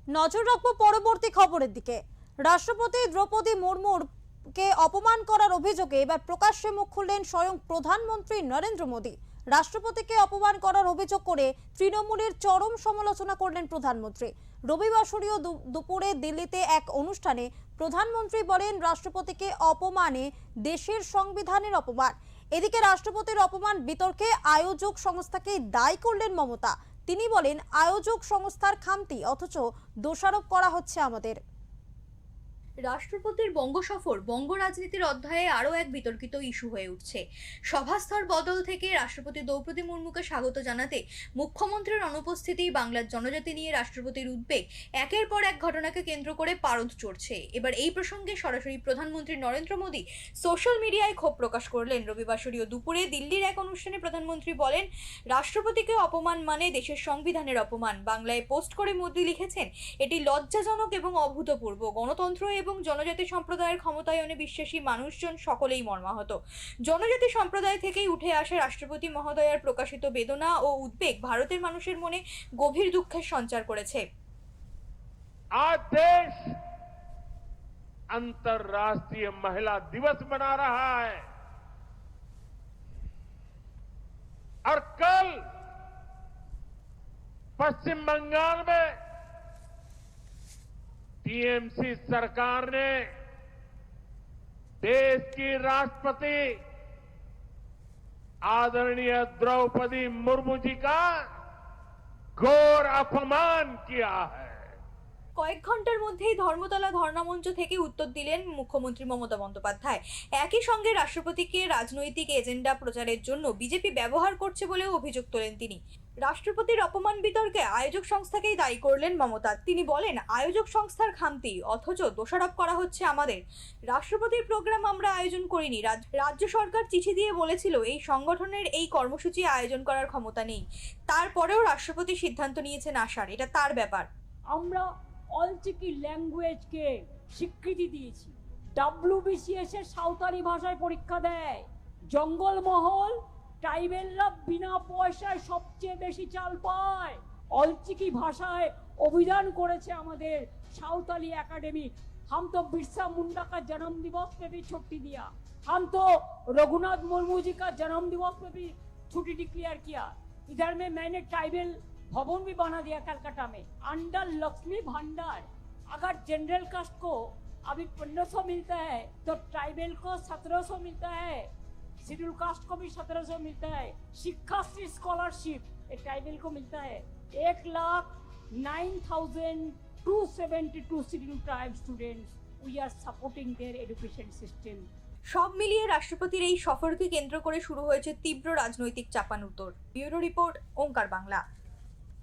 নজর রাখবো পরবর্তী খবরের দিকে। রাষ্ট্রপতি দ্রৌপদী মুর্মুর কে অপমান করার অভিযোগে এবার প্রকাশ্যে মুখ খুললেন স্বয়ং প্রধানমন্ত্রী নরেন্দ্র মোদী। রাষ্ট্রপতিকে অপমান করার অভিযোগ করে তৃণমূলের চরম সমালোচনা করলেন প্রধানমন্ত্রী। রবিবাসরীয় দুপুরে দিল্লিতে এক অনুষ্ঠানে প্রধানমন্ত্রী বলেন, রাষ্ট্রপতিকে অপমানে দেশের সংবিধানের অপমান। এদিকে রাষ্ট্রপতির অপমান বিতর্কে আয়োজক সংস্থাকে দায়ী করলেন মমতা। তিনি বলেন, আয়োজক সংস্থার খামতি, অথচ দোষারোপ করা হচ্ছে আমাদের। রাষ্ট্রপতির বঙ্গ সফর বঙ্গ রাজনীতির অধ্যায়ে আরও এক বিতর্কিত ইস্যু হয়ে উঠছে। সভাস্থল বদল থেকে রাষ্ট্রপতি দ্রৌপদী মুর্মুকে স্বাগত জানাতে মুখ্যমন্ত্রীর অনুপস্থিতি, বাংলার জনজাতি নিয়ে রাষ্ট্রপতির উদ্বেগ, একের পর এক ঘটনাকে কেন্দ্র করে পারদ চড়ছে। এবার এই প্রসঙ্গে সরাসরি প্রধানমন্ত্রী নরেন্দ্র মোদী সোশ্যাল মিডিয়ায় ক্ষোভ প্রকাশ করলেন। রবিবাসরীয় দুপুরে দিল্লির এক অনুষ্ঠানে প্রধানমন্ত্রী বলেন, রাষ্ট্রপতিকে অপমান মানে দেশের সংবিধানের অপমান। বাংলায় পোস্ট করে মোদী লিখেছেন, এটি লজ্জাজনক এবং অভূতপূর্ব। গণতন্ত্র এবং জনজাতি সম্প্রদায়ের ক্ষমতায়নে বিশ্বাসী মানুষজন সকলেই মর্মাহত। জনজাতি সম্প্রদায় থেকেই উঠে আসে রাষ্ট্রপতি মহোদয়ার প্রকাশিত বেদনা ও উদ্বেগ ভারতের মানুষের মনে গভীর দুঃখের সঞ্চার করেছে। आज देश अंतर्राष्ट्रीय महिला दिवस मना रहा है और कल पश्चिम बंगाल में टीएमसी सरकार ने देश की राष्ट्रपति आदरणीय द्रौपदी मुर्मू जी का घोर अपमान किया है। কয়েক ঘন্টার মধ্যেই ধর্মতলা ধর্ণামঞ্চ থেকে উত্তর দিলেন মুখ্যমন্ত্রী মমতা বন্দ্যোপাধ্যায়। একই সঙ্গে রাষ্ট্রপতিকে রাজনৈতিক এজেন্ডা প্রচারের জন্য বিজেপি ব্যবহার করছে বলেও অভিযোগ তোলেন তিনি। রাষ্ট্রপতির অপমান বিতর্কে আয়োজক সংস্থাকেই দায়ী করলেন মমতা। তিনি বলেন, আয়োজক সংস্থার খামতি, অথচ দোষারোপ করা হচ্ছে আমাদের। রাষ্ট্রপতির প্রোগ্রাম আমরা আয়োজন করিনি। রাজ্য সরকার চিঠি দিয়ে বলেছিল এই সংগঠনের এই কর্মসূচি আয়োজন করার ক্ষমতা নেই। তারপরেও রাষ্ট্রপতি সিদ্ধান্ত নিয়েছেন আসার, এটা তার ব্যাপার। আমরা অলচিকি ল্যাঙ্গুয়েজকে স্বীকৃতি দিয়েছি। WBCS এর সাঁওতালি ভাষায় পরীক্ষা দেয়। জঙ্গলমহল ট্রাইবেলরা বিনা পয়সায় সবচেয়ে বেশি চাল পায়। অলচিকি ভাষায় অভিধান করেছে আমাদের सावताली एकेडमी। हम तो बिरसा मुंडा का जन्म दिवस पे भी छुट्टी दिया, हम तो रघुनाथ मुर्मू जी का जन्म दिवस पे भी छुट्टी डिक्लेयर किया। इधर में मैंने ट्राइबल भवन भी बना दिया कलकत्ता में अंडर लक्ष्मी भंडार। अगर जनरल कास्ट को अभी 1500 मिलता है तो ट्राइबल को 1700 मिलता है, शेड्यूल कास्ट को भी 1700 मिलता है। शिक्षाश्री स्कॉलरशिप ट्राइबल को मिलता है। 1,09,272 schedule tribe students we are supporting their education system. সব মিলিয়ে রাষ্ট্রপতির এই সফরকে কেন্দ্র করে শুরু হয়েছে তীব্র রাজনৈতিক চাপানুতোর। ব্যুরো রিপোর্ট, ওঙ্কার বাংলা।